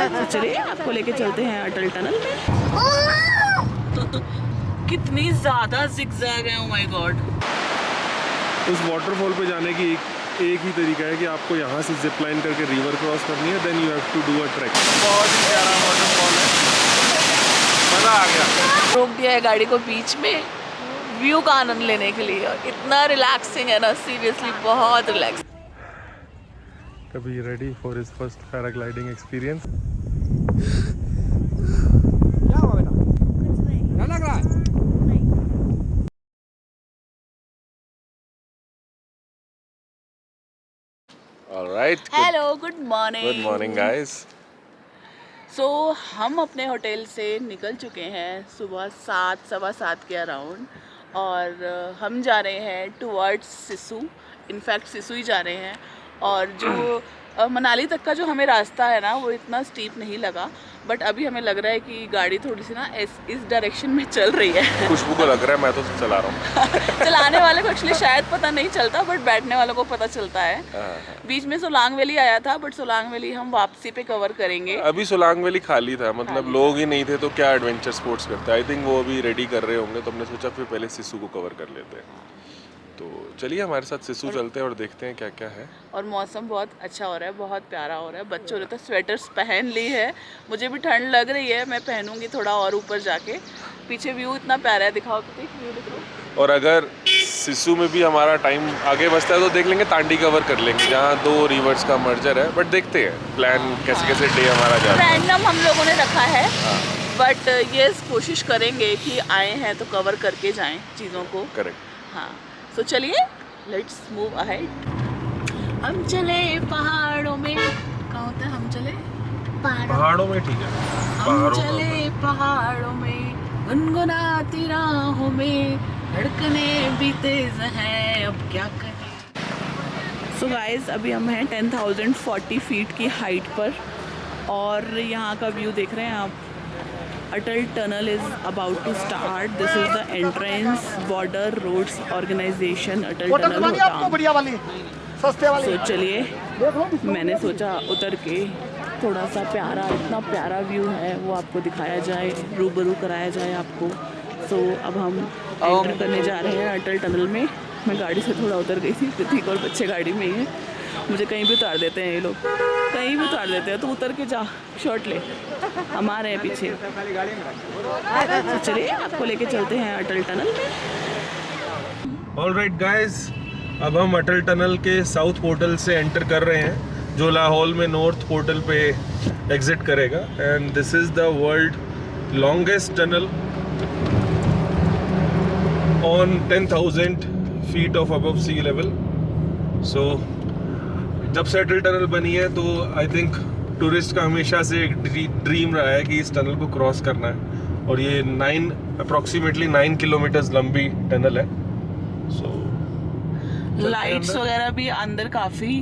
तो चलिए आपको लेके चलते हैं अटल टनल में। कितनी ज्यादा जिगजैग है, ओह माय गॉड। उस वाटरफॉल पे जाने की एक ही तरीका है कि आपको यहाँ से जिप लाइन करके रिवर क्रॉस करनी है, then you have to do a track. बहुत ही प्यारा वाटरफॉल है, मज़ा आ गया। रोक दिया है गाड़ी को बीच में व्यू का आनंद लेने के लिए, इतना रिलैक्सिंग है ना, सीरियसली बहुत रिलैक्स। कभी ready for his first paragliding experience? क्या हुआ बेटा, क्या लग रहा है? Alright, hello, good morning. Good morning guys. So हम अपने होटल से निकल चुके हैं सुबह 7, सवा 7 के अराउंड, और हम जा रहे हैं टुवर्ड्स सिसु। इनफैक्ट सिसु ही जा रहे हैं। और जो मनाली तक का जो हमें रास्ता है ना, वो इतना स्टीप नहीं लगा, बट अभी हमें लग रहा है कि गाड़ी थोड़ी सी ना इस डायरेक्शन में चल रही है। खुशबू को लग रहा है, मैं तो चला रहा हूँ। चलाने वाले को एक्चुअली शायद पता नहीं चलता, बट बैठने वालों को पता चलता है। बीच में सोलांग वैली आया था, बट सोलांग वैली हम वापसी पे कवर करेंगे। अभी सोलांग वैली खाली था, मतलब लोग ही नहीं थे, तो क्या एडवेंचर स्पोर्ट्स करते। आई थिंक वो अभी रेडी कर रहे होंगे, तो हमने सोचा फिर पहले सिसु को कवर कर लेते हैं। तो चलिए हमारे साथ सिसु चलते हैं और देखते हैं क्या क्या है। और मौसम बहुत अच्छा हो रहा है, बहुत प्यारा हो रहा है। बच्चों ने तो स्वेटर्स पहन ली है, मुझे भी ठंड लग रही है, मैं पहनूंगी थोड़ा और ऊपर जाके। पीछे व्यू इतना प्यारा है, दिखाओ तो व्यू दिखाओ। और अगर सिसु में भी हमारा टाइम आगे बचता है तो देख लेंगे, तांडी कवर कर लेंगे, जहाँ 2 रिवर्स का मर्जर है। बट देखते हैं प्लान कैसे कैसे डे हमारा जा रहा है। रैंडम हम लोगों ने रखा है, बट ये कोशिश करेंगे कि आए हैं तो कवर करके जाएं चीज़ों को। करेक्ट। हाँ, तो चलिए लेट्स मूव अहेड। हम चले पहाड़ों में, कहाँ होता है हम चले पहाड़ों में, ठीक है। हम चले पहाड़ों में, गुनगुनाती राहों में, धड़कने भी तेज हैं, अब क्या करें। सो गाइस, अभी हम हैं 10,040 फीट की हाइट पर, और यहाँ का व्यू देख रहे हैं आप। Atal tunnel is about to start. This is the entrance, border roads organisation Atal tunnel Rohtang. बढ़िया वाली, सस्ते वाली। तो चलिए, मैंने सोचा उतर के थोड़ा सा प्यारा, इतना प्यारा व्यू है वो आपको दिखाया जाए, रूबरू कराया जाए आपको। सो अब हम एंटर करने जा रहे हैं अटल टनल में। मैं गाड़ी से थोड़ा उतर गई थी, प्रतीक और बच्चे गाड़ी में ही हैं। मुझे कहीं भी उतार देते हैं ये लोग, कहीं भी उतार देते हैं। तो उतर के जा, शॉट ले, हम आ रहे हैं पीछे। तो चलिए आपको लेके चलते हैं अटल टनल में। ऑलराइट गाइस, अब हम अटल टनल के साउथ पोर्टल से एंटर कर रहे हैं, जो लाहौल में नॉर्थ पोर्टल पे एग्जिट करेगा। And this is the world longest tunnel on 10,000 feet of above sea level. So जब से अटल टनल बनी है तो आई थिंक टूरिस्ट का हमेशा से एक ड्रीम रहा है कि इस टनल को क्रॉस करना है। और ये अप्रॉक्सीमेटली 9 किलोमीटर्स लंबी टनल है। सो लाइट्स वगैरह भी अंदर काफ़ी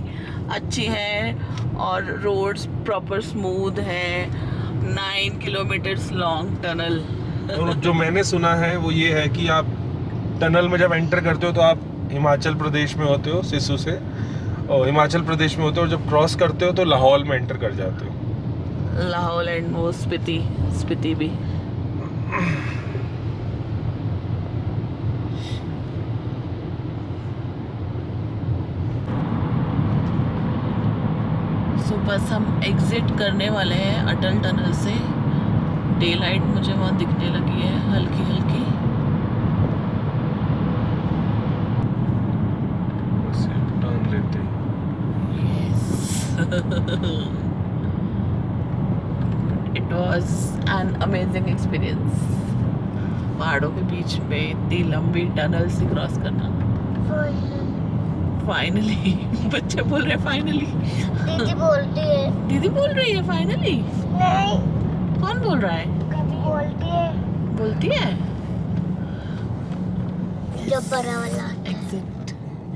अच्छी हैं, और रोड्स प्रॉपर स्मूथ है। 9 किलोमीटर्स लॉन्ग टनल। और जो मैंने सुना है वो ये है कि आप टनल में जब एंटर करते हो तो आप हिमाचल प्रदेश में होते हो, सिसु से, और हिमाचल प्रदेश में होते हो, और जब क्रॉस करते हो तो लाहौल में एंटर कर जाते हो। लाहौल एंड वो स्पीति भी। सो बस हम एग्जिट करने वाले हैं अटल टनल से। डे लाइट मुझे वहाँ दिखने लगी है हल्की हल्की। टर्न लेते हैं। It was an amazing experience. पहाड़ों के बीच में इतनी लंबी टनल से क्रॉस करना। फाइनली बच्चे बोल रहे हैं फाइनली। दीदी बोलती है। दीदी बोल रही है फाइनली? नहीं, कौन बोल रहा है? कभी बोलती है। बोलती है? जो बड़ा वाला आता है। एग्जिट।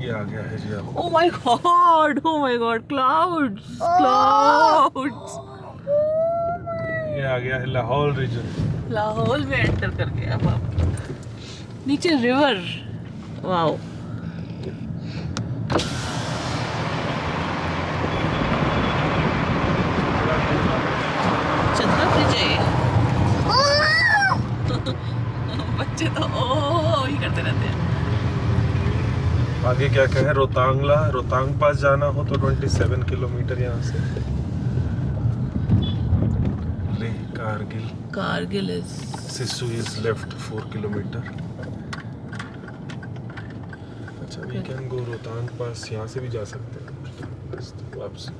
ये आ गया है जी आप। Oh my god! Oh my god! Clouds! Clouds! ये आ गया है लाहौल रीजन। लाहौल में एंटर कर गया अब आप। नीचे रिवर। वाओ। आगे क्या क्या है? रोहतांग पास जाना हो तो 27 किलोमीटर यहाँ से। Leh Kargil is Sissu is left 4 kilometre. अच्छा, we can go Rohtang pass, यहाँ से भी जा सकते हैं वापसी।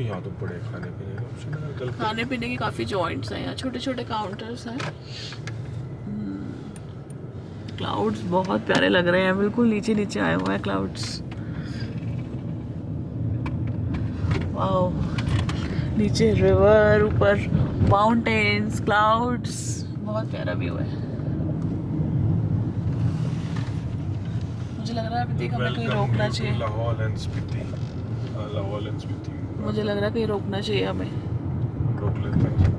यहाँ तो बड़े खाने पीने के ऑप्शन है। खाने पीने के काफ़ी जॉइंट्स हैं यहाँ, छोटे छोटे काउंटर्स हैं। क्लाउड्स बहुत प्यारे लग रहे हैं, बिल्कुल नीचे नीचे आए हुए हैं क्लाउड्स। वाओ, नीचे रिवर, ऊपर माउंटेन्स, क्लाउड्स, बहुत प्यारा व्यू है। मुझे लग रहा है अभी हमें कहीं रोकना चाहिए। लाहौल एंड स्पीति। मुझे लग रहा है कहीं रोकना चाहिए हमें। रोक लेते हैं।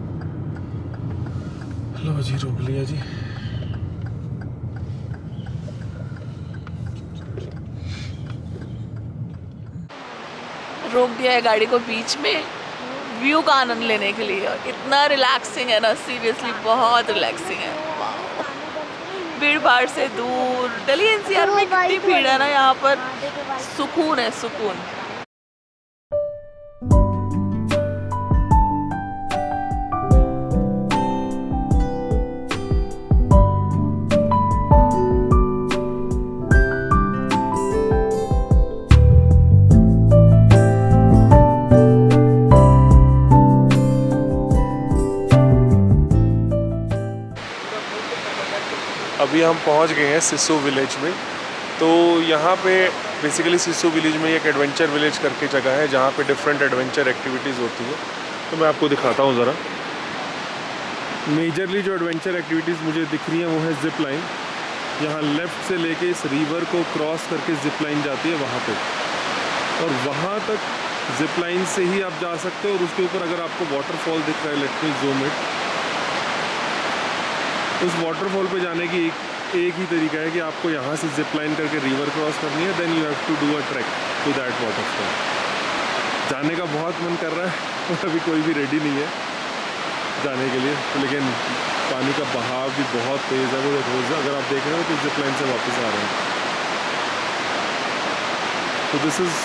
लो जी, रोक लिया जी। रोक दिया है गाड़ी को बीच में व्यू का आनंद लेने के लिए। इतना रिलैक्सिंग है ना, सीरियसली बहुत रिलैक्सिंग है। भीड़ भाड़ से दूर, दिल्ली एनसीआर में कितनी भीड़ है ना, यहाँ पर सुकून है, सुकून। अभी हम पहुंच गए हैं सिसु विलेज में। तो यहाँ पे बेसिकली सिसु विलेज में एक एडवेंचर विलेज करके जगह है जहाँ पे डिफरेंट एडवेंचर एक्टिविटीज़ होती है। तो मैं आपको दिखाता हूँ ज़रा। मेजरली जो एडवेंचर एक्टिविटीज़ मुझे दिख रही हैं वो है जिप लाइन। यहाँ लेफ़्ट से लेके इस रिवर को क्रॉस करके जिप लाइन जाती है वहाँ पे, और वहाँ तक जिप लाइन से ही आप जा सकते हो। और उसके ऊपर अगर आपको वाटरफॉल दिख रहा है, लेट मी ज़ूम इट, उस वाटरफॉल पे जाने की एक ही तरीका है कि आपको यहाँ से जिप लाइन करके रिवर क्रॉस करनी है। Then you have to do a track to that waterfall. जाने का बहुत मन कर रहा है और अभी कोई भी रेडी नहीं है जाने के लिए, लेकिन पानी का बहाव भी बहुत तेज़ है। वो रोज़ अगर आप देख रहे हो तो जिप लाइन से वापस आ रहे हैं। तो this is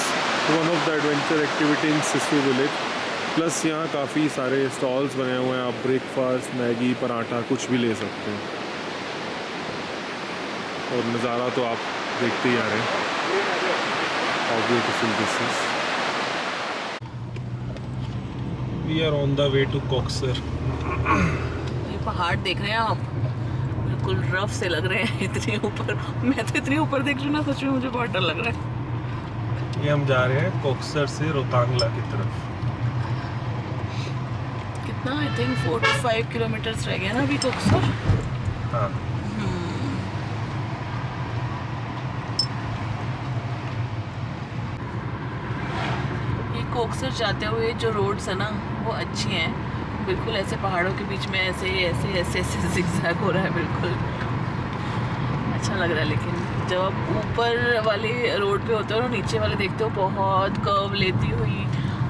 one of the adventure activity in Sissu village. Plus यहाँ काफ़ी सारे स्टॉल्स बने हुए हैं, आप ब्रेकफास्ट, मैगी, पराठा कुछ भी ले सकते हैं। और नज़ारा तो आप देखते ही आ रहे हैं, how beautiful this is. We are on the way to Koksar. ये पहाड़ देख रहे हैं आप, बिल्कुल रफ से लग रहे हैं इतने ऊपर। मैं तो इतने ऊपर देख रही हूँ ना, सच में मुझे बहुत डर लग रहा है। ये हम जा रहे हैं कॉक्सर से रोहतांगला की तरफ। कितना, आई थिंक 4 to 5 किलोमीटर्स रह गया ना अभी कॉक्सर। हाँ, ये कॉक्सर जाते हुए जो रोड्स है ना वो अच्छी हैं, बिल्कुल ऐसे पहाड़ों के बीच में ऐसे ऐसे ऐसे ऐसे जिगजैग हो रहा है, बिल्कुल अच्छा लग रहा है। लेकिन जब आप ऊपर वाले रोड पे होते हो और नीचे वाले देखते हो बहुत कर्व लेती हुई,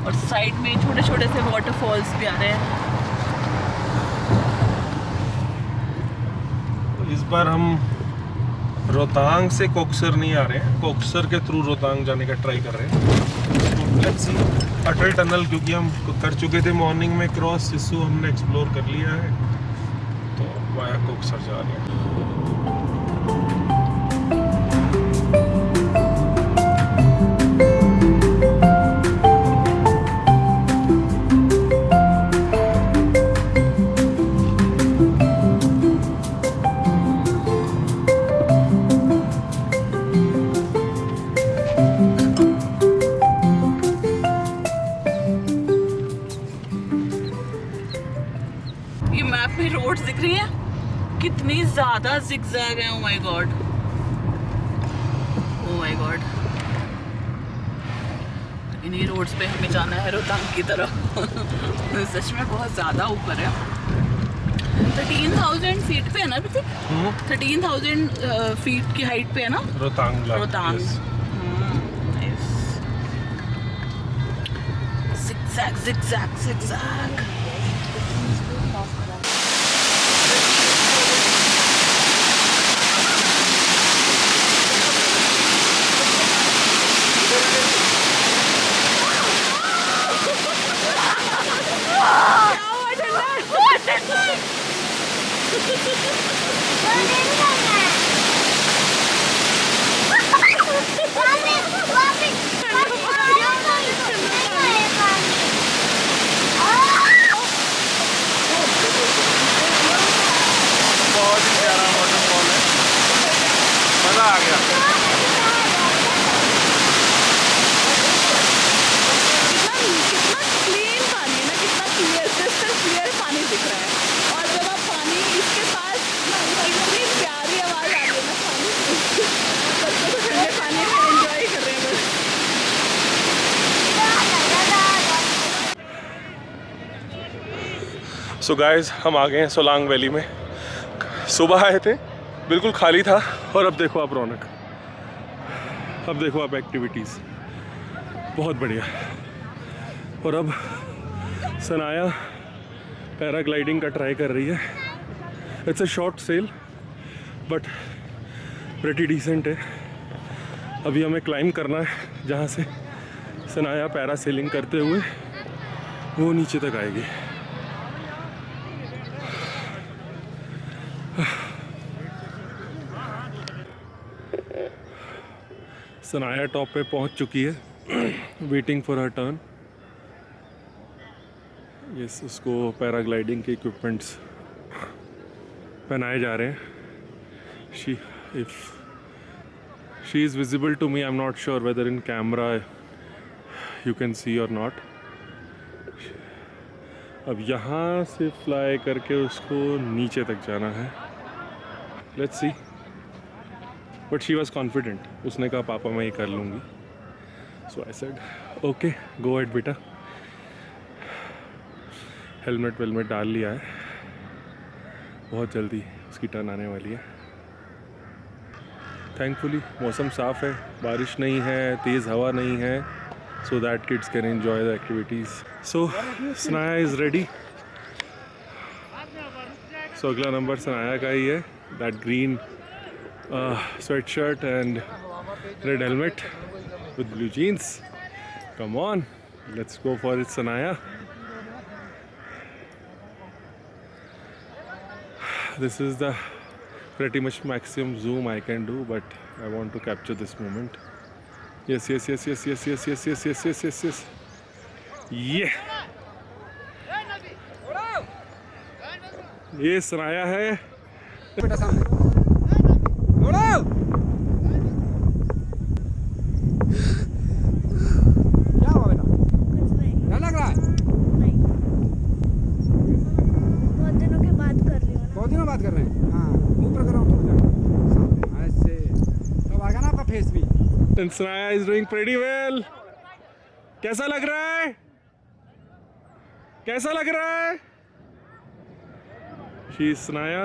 और साइड में छोटे छोटे से वाटरफॉल्स भी आ रहे हैं। इस बार हम रोहतांग से कॉक्सर नहीं आ रहे हैं, कॉक्सर के थ्रू रोहतांग जाने का ट्राई कर रहे हैं। लेट्स सी अटल टनल, क्योंकि हम कर चुके थे मॉर्निंग में क्रॉस, सिसु हमने एक्सप्लोर कर लिया है, तो वाया कॉक्सर जा रहे हैं। रोड्स दिख रही हैं कितनी ज्यादा जिगजैग है। Oh my God, oh my God. इन्हीं रोड्स पे हमें जाना है रोहतांग की तरफ। सच में बहुत ज्यादा ऊपर है। 13,000 फीट पे है ना अभी तक? 13,000 फीट की हाइट पे है ना Rohtang. Rohtang. Zigzag zigzag zigzag. बहुत ही प्यारा वाटरफॉल है, मज़ा आ गया। कितना क्लीन पानी है ना, कितना क्लियर, क्रिस्टल क्लियर पानी दिख रहा है। और जब आप पानी इसके पास इतनी प्यारी आवाज़ आ रही है ना, पानी बच्चों को ठंडे पानी में एंजॉय कर रहे हैं बस। सो गाइस, हम आ गए हैं सोलांग वैली में। सुबह आए थे, बिल्कुल खाली था, और अब देखो आप रौनक, अब देखो आप एक्टिविटीज़, बहुत बढ़िया। और अब सनाया पैराग्लाइडिंग का ट्राई कर रही है। It's a short sell but pretty decent है। अभी हमें क्लाइंब करना है, जहाँ से सनाया पैरासेलिंग करते हुए वो नीचे तक आएगी। सनाया टॉप पे पहुंच चुकी है, waiting for her turn. Yes, उसको पैराग्लाइडिंग के इक्विपमेंट्स पहनाए जा रहे हैं। She is visible to me, I am not sure whether in camera you can see और नॉट। अब यहाँ से फ्लाई करके उसको नीचे तक जाना है। Let's see, but she was confident. उसने कहा पापा मैं ये कर लूँगी। So I said okay, go ahead बेटा। हेलमेट वेलमेट डाल लिया है, बहुत जल्दी उसकी टर्न आने वाली है। थैंकफुली मौसम साफ़ है, बारिश नहीं है, तेज़ हवा नहीं है, so that kids can enjoy the activities. So Sanaya is ready. So अगला नंबर सनाया का ही है। That green sweatshirt and red helmet with blue jeans. Come on, let's go for it, Sanaya. This is the pretty much maximum zoom I can do, but I want to capture this moment. Yes, yes, yes, yes, yes, yes, yes, yes, yes, yes, yes, yes. Yeah. ये सनाया है। बेटा सामने दौड़ो। क्या हुआ बेटा? क्या लग रहा है? बहुत दिनों के बाद कर रही हूँ। बहुत दिनों बात कर रहे हैं। हाँ, ऊपर करो थोड़ा सामने ऐसे, तब आएगा ना आपका फेस भी। And Sanaya is doing pretty well. कैसा लग रहा है? कैसा लग रहा है? She is Sanaya.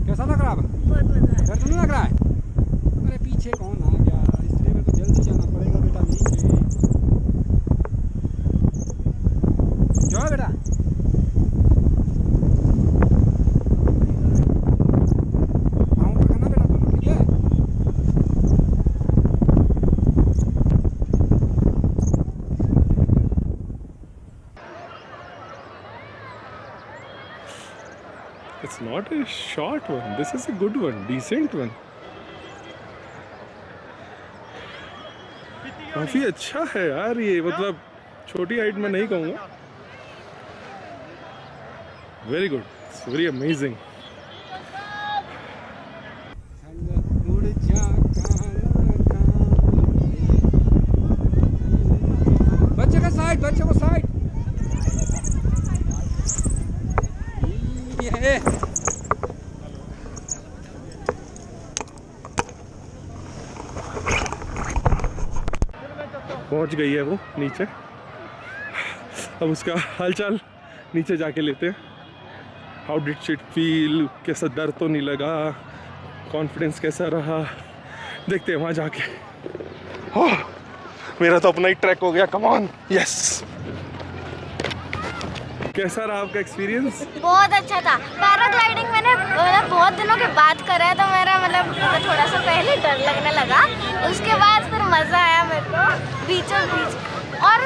कैसा लग रहा है? बहुत मजा आया। डर तो नहीं लग रहा है? अरे पीछे कौन आ गया? इसलिए मेरे को जल्दी जाना पड़ेगा बेटा नीचे। जाओ बेटा। पाँव पकड़ना बेटा दोनों, ठीक है? It's not a short one. This is a good one, decent one. काफी अच्छा है यार ये, मतलब छोटी हाइट में नहीं कहूँगा। Very good. It's very amazing. उड़ जा बच्चे का साइड, बच्चे को साइड। ये पहुंच गई है वो नीचे। अब उसका हालचाल नीचे जाके लेते हैं। हाउ डिड शी फील, कैसा डर तो नहीं लगा, कॉन्फिडेंस कैसा रहा, देखते हैं वहाँ जाके। ओह, मेरा तो अपना ही ट्रैक हो गया। Come on, yes. कैसा रहा आपका एक्सपीरियंस? बहुत अच्छा था। पैराग्लाइडिंग मैंने बहुत दिनों के बाद करा है, तो मेरा मतलब थोड़ा सा पहले डर लगने लगा, उसके बाद फिर मज़ा आया मेरे को। बीचों बीच और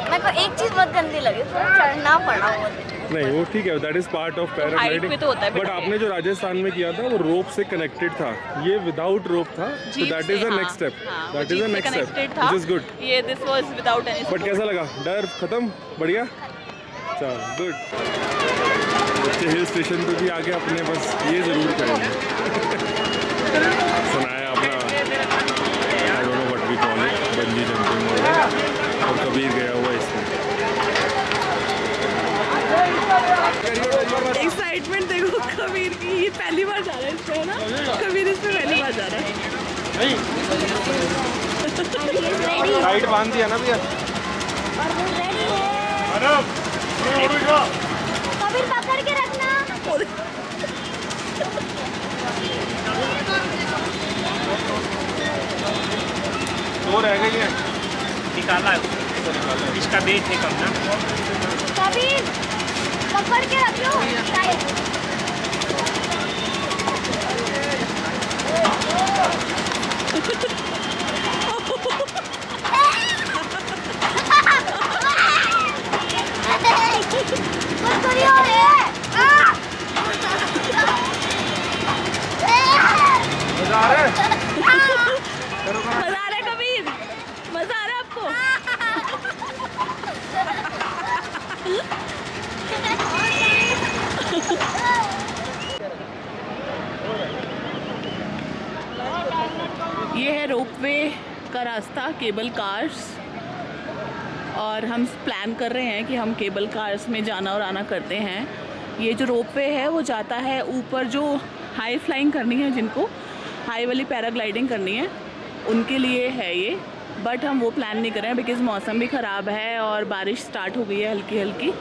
मेरे को एक चीज़ बहुत गंदी लगी, थोड़ा चढ़ना पड़ा वो। नहीं वो ठीक है, that is part of paragliding. पे तो होता है, बट आपने जो राजस्थान में किया था वो रोप से कनेक्टेड था, ये विदाउट रोप था, तो that is the next step, that is the next step, which is good. ये this was without any. But कैसा लगा? डर खत्म? बढ़िया, चल गुड। बच्चे हिल स्टेशन पे भी आके अपने बस ये ज़रूर करेंगे। सुनाया अपना I don't know what we call it, bungee jumping और कबीर गया हुआ इसमें। एक्साइटमेंट देखो कबीर की, ये पहली बार जा रहा है इसमें ना, कबीर इसमें पहली बार जा रहा है। टाइट बांध दिया ना भैया। कबीर पकड़ के रखना। दो रह गई है, निकाला है इसका वेट है कम ना। कबीर पकड़ के रख लो टाइट। कुरकुरी हो रहे हैं। मजा आ रहा है? मजा आ रहा है कबीर, मजा आ रहा है आपको? ये है रोपवे का रास्ता, केबल कार्स, और हम प्लान कर रहे हैं कि हम केबल कार्स में जाना और आना करते हैं। ये जो रोपवे है वो जाता है ऊपर, जो हाई फ्लाइंग करनी है, जिनको हाई वाली पैराग्लाइडिंग करनी है उनके लिए है ये। बट हम वो प्लान नहीं कर रहे हैं बिकॉज़ मौसम भी ख़राब है और बारिश स्टार्ट हो गई है हल्की हल्की।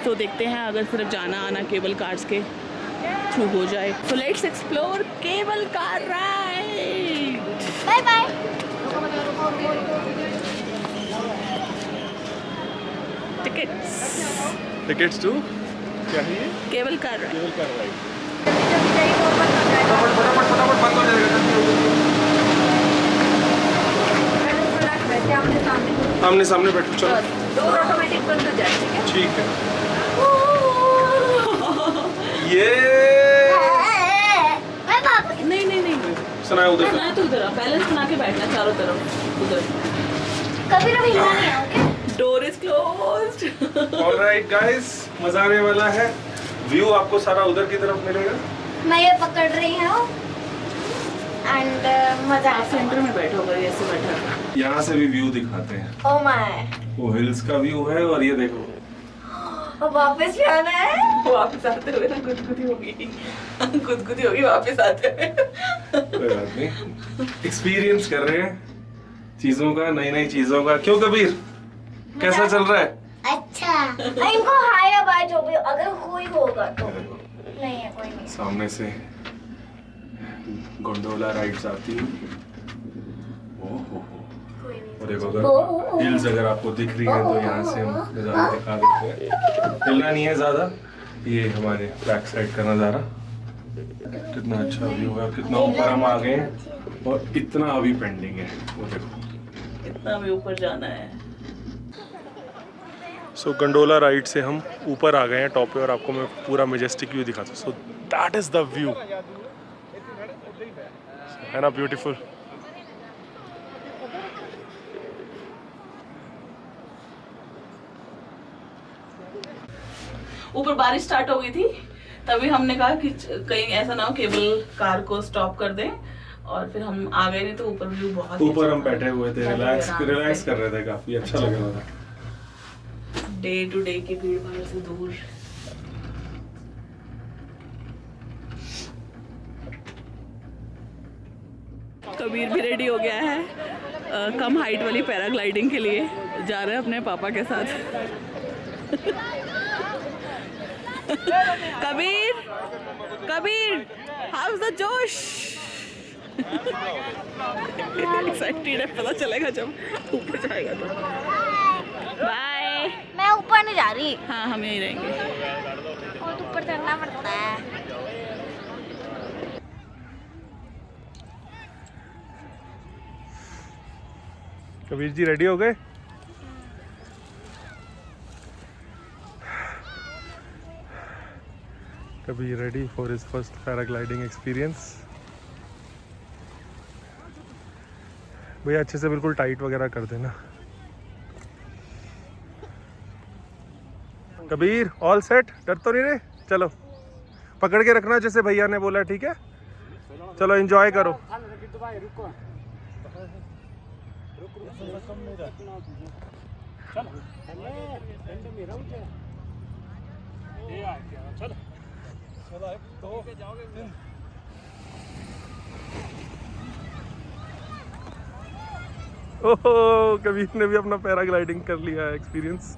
तो देखते हैं अगर सिर्फ जाना आना केबल कार्स के थ्रू हो जाए। So let's explore cable car ride. Bye bye. Tickets too क्या है ये? Cable car ride. Cable car ride. फटाफट फटाफट बंद हो जाएगा। आमने सामने बैठो, चलो। डोर ऑटोमेटिक बंद हो जाए, ठीक है। ये मैं वापस। नहीं नहीं नहीं सुनाया उधर। सुना तो उधर बैलेंस बना के बैठना चारों तरफ उधर। कभी भी हिलना नहीं है, okay? Door is closed. Alright guys, मजा आने वाला है। व्यू आपको सारा उधर की तरफ मिलेगा। मैं ये पकड़ रही हूँ एंड मजा आ सेंटर में बैठोगे, ऐसे बैठा। यहाँ से भी व्यू दिखाते हैं। ओ माय, वो हिल्स का व्यू है और ये देखो। अब वापस जाना है। वापस आते हुए ना गुदगुदी होगी, गुदगुदी होगी वापस आते हुए। कोई बात नहीं, एक्सपीरियंस कर रहे हैं चीजों का, नई नई चीजों का। क्यों कबीर, कैसा चल रहा है? अच्छा, इनको हाय या बाय जो भी, अगर कोई होगा तो। नहीं है कोई नहीं। सामने से गोंडोला राइड्स आती है। ओहो, और देखो अगर हिल्स अगर आपको दिख रही है तो यहाँ से हम नज़ारा दिखा देते हैं। हिलना नहीं है ज़्यादा, ये हमारे बैक साइड का नज़ारा। कितना अच्छा व्यू है, कितना ऊपर हम आ गए हैं और इतना अभी पेंडिंग है, वो देखो इतना भी ऊपर जाना है। सो गंडोला राइड से हम ऊपर आ गए हैं टॉप पे और आपको मैं पूरा मेजेस्टिक व्यू दिखाता हूँ। So that is the view, है ना ब्यूटीफुल। ऊपर बारिश स्टार्ट हो गई थी, तभी हमने कहा कि कहीं ऐसा ना हो केबल कार को स्टॉप कर दें, और फिर हम आ गए। नहीं तो ऊपर व्यू बहुत ऊपर हम बैठे हुए थे, रिलैक्स कर रहे थे, काफी अच्छा लग रहा था। डे टू डे की भीड़ भाड़ से दूर। कबीर भी रेडी हो गया है कम हाइट वाली पैराग्लाइडिंग के लिए, जा रहे हैं अपने पापा के साथ। कबीर, कबीर, हाउस द जोश। एक्साइटेड है, पता चलेगा जब ऊपर जाएगा तो। बाय। मैं ऊपर नहीं जा रही। हाँ, हम यहीं रहेंगे। और ऊपर चढ़ना पड़ता है। कबीर जी रेडी हो गए? कभी ready for his first paragliding experience. भैया अच्छे से बिल्कुल टाइट वगैरह कर देना। कबीर ऑल सेट, डर तो नहीं रहे? चलो पकड़ के रखना जैसे भैया ने बोला, ठीक है? चलो एंजॉय करो। ओहो, कबीर ने भी अपना पैराग्लाइडिंग कर लिया है एक्सपीरियंस।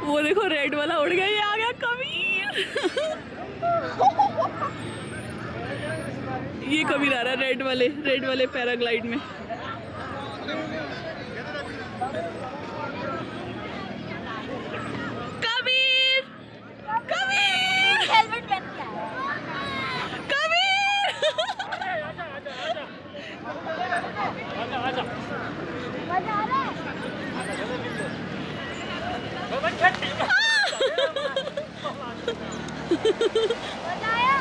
वो देखो रेड वाला उड़ गया, ये आ गया कबीर। ये कबीर आ रहा है रेड वाले पैराग्लाइड में। कबीर कबीर हेलमेट पहन के आया। कबीर मजा आ रहा है। मजा आया।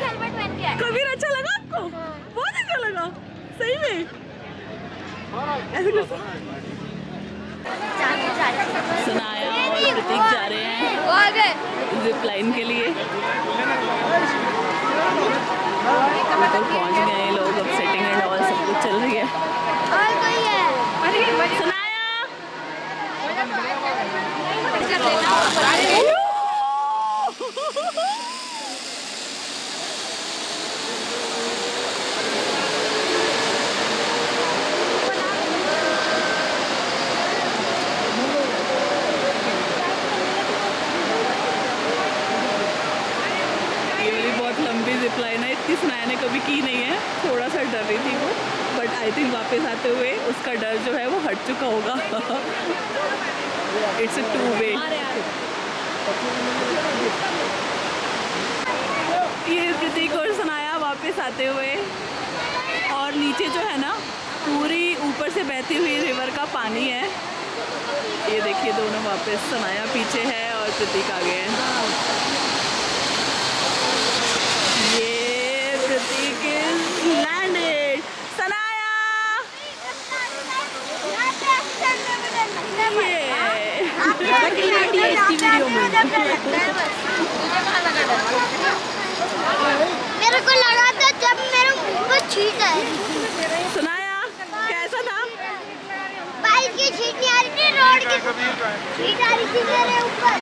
हेलमेट पहन के आया। कबीर अच्छा लगा आपको? बहुत अच्छा लगा सही में। ऐसे कुछ सुनाया और प्रतीक जा रहे हैं वो आ गए। जिप लाइन के लिए। ऊपर पहुंच गए लोग, अब सेटिंग एंड ऑल सब कुछ चल रही है। और कोई है? सुनाया लंबी जिप लाइन है, इतनी सुनाया ने कभी की नहीं है। थोड़ा सा डर रही थी वो, बट आई थिंक वापस आते हुए उसका डर जो है वो हट चुका होगा। It's a two way. ये प्रतीक और सुनाया वापस आते हुए, और नीचे जो है ना पूरी ऊपर से बहती हुई रिवर का पानी है। ये देखिए दोनों वापस, सुनाया पीछे है और प्रतीक आगे है। प्रतीक is landed. सनाया मेरे को लगा था जब मेरे मुंह में छींट आई। सुनाया कैसा था? बाइक की छींट नहीं आ रही थी, रोड की छींट आ रही थी मेरे ऊपर।